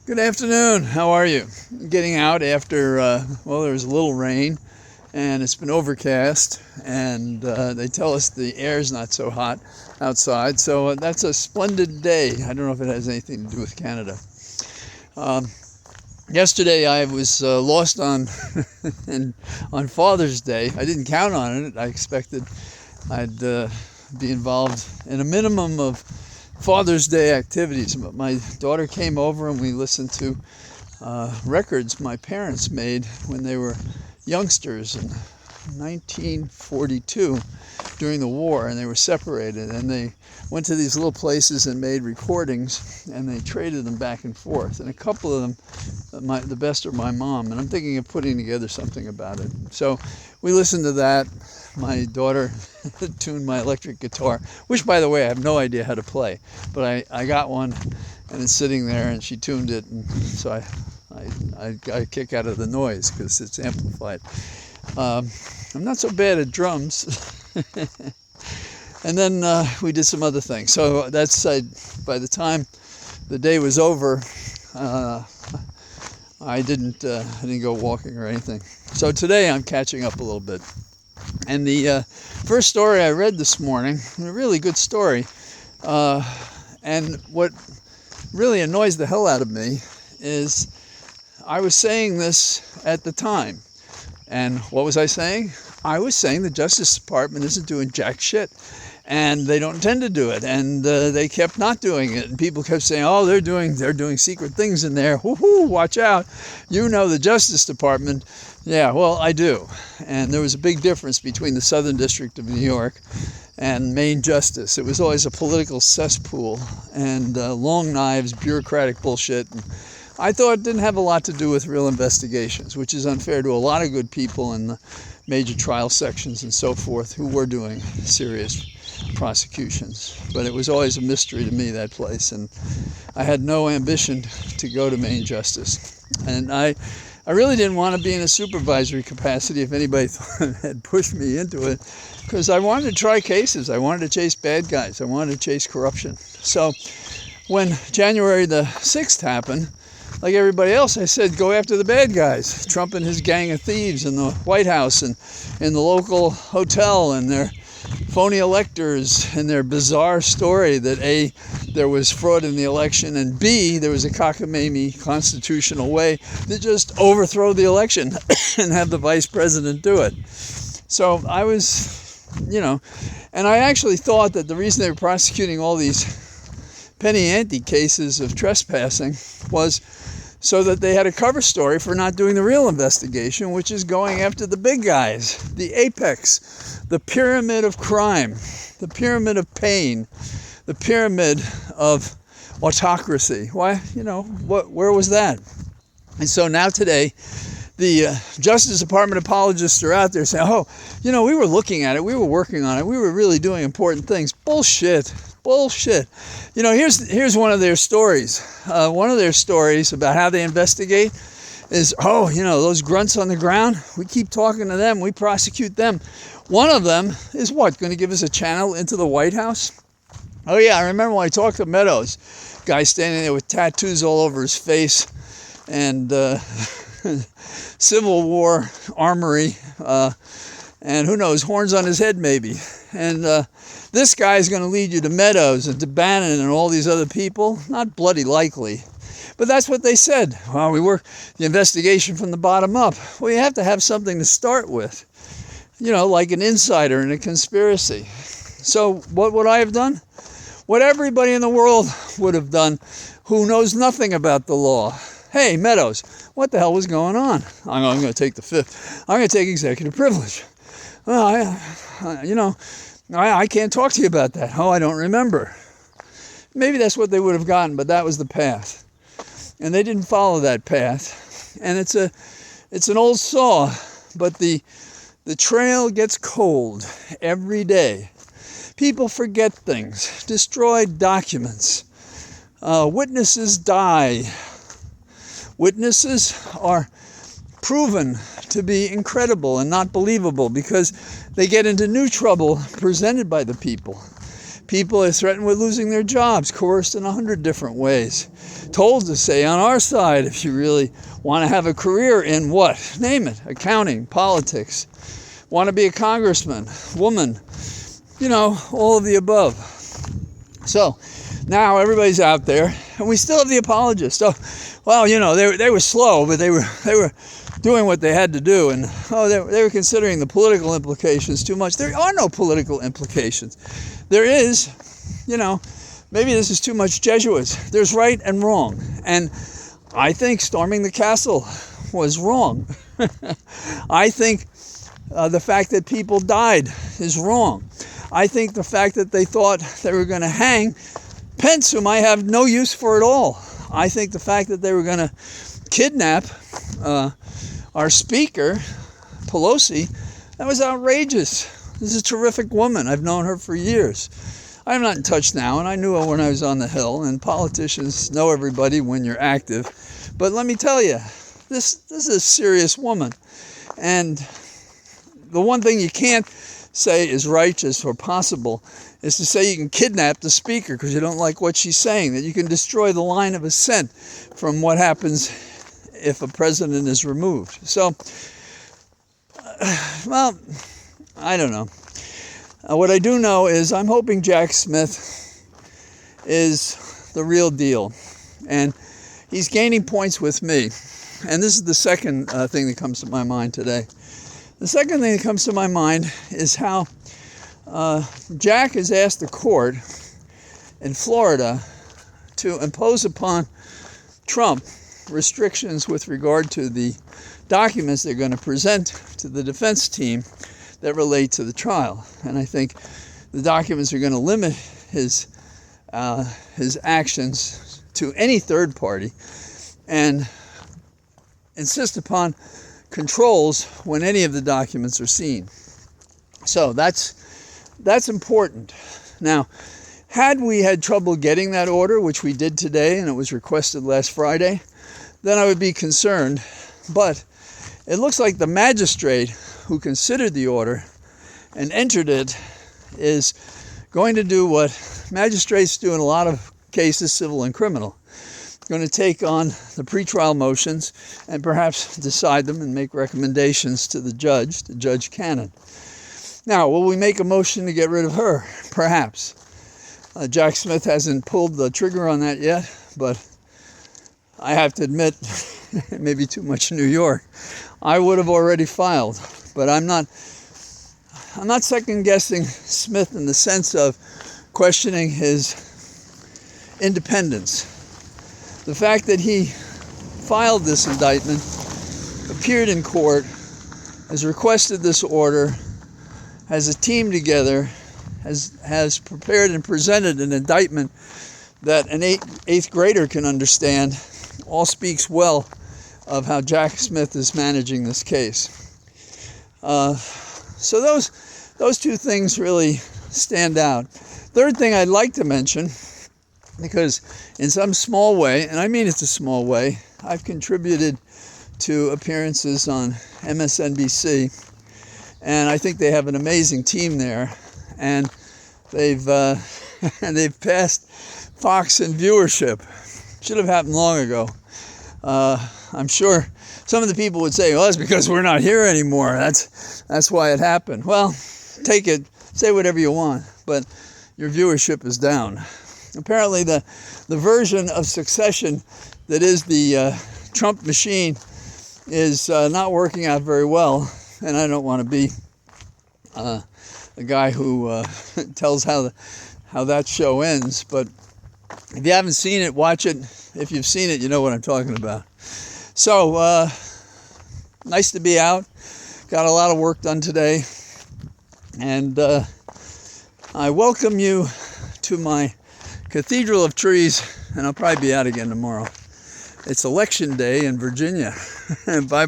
Good afternoon. How are you? Getting out after, there was a little rain and it's been overcast, and they tell us the air's not so hot outside, so that's a splendid day. I don't know if it has anything to do with Canada. Um, Yesterday I was lost on and on Father's Day. I didn't count on it. I expected I'd be involved in a minimum of Father's Day activities, but my daughter came over and we listened to records my parents made when they were youngsters in 1942 during the war, and they were separated, and they went to these little places and made recordings, and they traded them back and forth, and a couple of them, the best are my mom, and I'm thinking of putting together something about it. So we listened to that. My daughter tuned my electric guitar, which, by the way, I have no idea how to play, but I got one and it's sitting there, and she tuned it, and so I got a kick out of the noise because it's amplified. I'm not so bad at drums. And then we did some other things. So that's by the time the day was over, I didn't go walking or anything. So today I'm catching up a little bit. And the first story I read this morning, a really good story, and what really annoys the hell out of me is I was saying this at the time. And what was I saying? I was saying the Justice Department isn't doing jack shit, and they don't intend to do it, and they kept not doing it, and people kept saying, oh, they're doing secret things in there, whoo-hoo, watch out, you know the Justice Department. Yeah, well, I do. And there was a big difference between the Southern District of New York and Main Justice. It was always a political cesspool and long knives, bureaucratic bullshit, and I thought it didn't have a lot to do with real investigations, which is unfair to a lot of good people in the major trial sections and so forth who were doing serious prosecutions. But it was always a mystery to me, that place, and I had no ambition to go to Main Justice. And I really didn't want to be in a supervisory capacity if anybody had pushed me into it, because I wanted to try cases. I wanted to chase bad guys. I wanted to chase corruption. So when January the 6th happened, like everybody else, I said, go after the bad guys. Trump and his gang of thieves in the White House and in the local hotel, and their phony electors and their bizarre story that A, there was fraud in the election, and B, there was a cockamamie constitutional way to just overthrow the election and have the vice president do it. So I was, and I actually thought that the reason they were prosecuting all these penny ante cases of trespassing was so that they had a cover story for not doing the real investigation, which is going after the big guys, the apex, the pyramid of crime, the pyramid of pain, the pyramid of autocracy. Why, where was that? And so now today, the Justice Department apologists are out there saying, we were looking at it, we were working on it, we were really doing important things. Bullshit. Here's one of their stories. One of their stories about how they investigate is, those grunts on the ground, we keep talking to them, we prosecute them. One of them is what, going to give us a channel into the White House? Oh yeah, I remember when I talked to Meadows, guy standing there with tattoos all over his face and Civil War armory, and who knows, horns on his head maybe. And this guy is going to lead you to Meadows and to Bannon and all these other people. Not bloody likely. But that's what they said. Well, we work the investigation from the bottom up. Well, you have to have something to start with. Like an insider in a conspiracy. So what would I have done? What everybody in the world would have done who knows nothing about the law. Hey, Meadows, what the hell was going on? I'm going to take the fifth. I'm going to take executive privilege. Well, I can't talk to you about that. Oh, I don't remember. Maybe that's what they would have gotten, but that was the path. And they didn't follow that path. And it's an old saw, but the trail gets cold every day. People forget things, destroyed documents. Witnesses die. Witnesses are proven to be incredible and not believable because they get into new trouble presented by the people. People are threatened with losing their jobs, coerced in 100 different ways. Told to stay on our side if you really want to have a career in what? Name it. Accounting, politics. Want to be a congressman, woman, all of the above. So now everybody's out there, and we still have the apologists. Oh, well, they were slow, but they were doing what they had to do, and they were considering the political implications too much. There are no political implications. There is, maybe this is too much Jesuits. There's right and wrong, and I think storming the castle was wrong. I think the fact that people died is wrong. I think the fact that they thought they were going to hang Pence, whom I have no use for at all. I think the fact that they were going to kidnap our Speaker, Pelosi, that was outrageous. This is a terrific woman. I've known her for years. I'm not in touch now, and I knew her when I was on the Hill, and politicians know everybody when you're active. But let me tell you, this is a serious woman. And the one thing you can't say is righteous or possible is to say you can kidnap the Speaker because you don't like what she's saying, that you can destroy the line of ascent from what happens if a president is removed. So, well, I don't know. What I do know is I'm hoping Jack Smith is the real deal. And he's gaining points with me. And this is the second thing that comes to my mind today. The second thing that comes to my mind is how Jack has asked the court in Florida to impose upon Trump restrictions with regard to the documents they're going to present to the defense team that relate to the trial. And I think the documents are going to limit his actions to any third party and insist upon controls when any of the documents are seen. So that's important. Now, had we had trouble getting that order, which we did today, and it was requested last Friday, then I would be concerned. But it looks like the magistrate who considered the order and entered it is going to do what magistrates do in a lot of cases, civil and criminal. Going to take on the pretrial motions and perhaps decide them and make recommendations to Judge Cannon. Now, will we make a motion to get rid of her? Perhaps. Jack Smith hasn't pulled the trigger on that yet, but I have to admit, it may be too much New York. I would have already filed, but I'm not second-guessing Smith in the sense of questioning his independence. The fact that he filed this indictment, appeared in court, has requested this order, has a team together, has prepared and presented an indictment that an eighth grader can understand, all speaks well of how Jack Smith is managing this case. So those two things really stand out. Third thing I'd like to mention, because in some small way, and I mean it's a small way, I've contributed to appearances on MSNBC, and I think they have an amazing team there, and they've passed Fox in viewership. Should have happened long ago. I'm sure some of the people would say, well, that's because we're not here anymore. That's why it happened. Well, take it, say whatever you want, but your viewership is down. Apparently the version of Succession that is the Trump machine is not working out very well, and I don't want to be the guy who tells how that show ends, but if you haven't seen it, watch it. If you've seen it, you know what I'm talking about. So, nice to be out. Got a lot of work done today, and I welcome you to my Cathedral of Trees, and I'll probably be out again tomorrow. It's election day in Virginia. Bye-bye.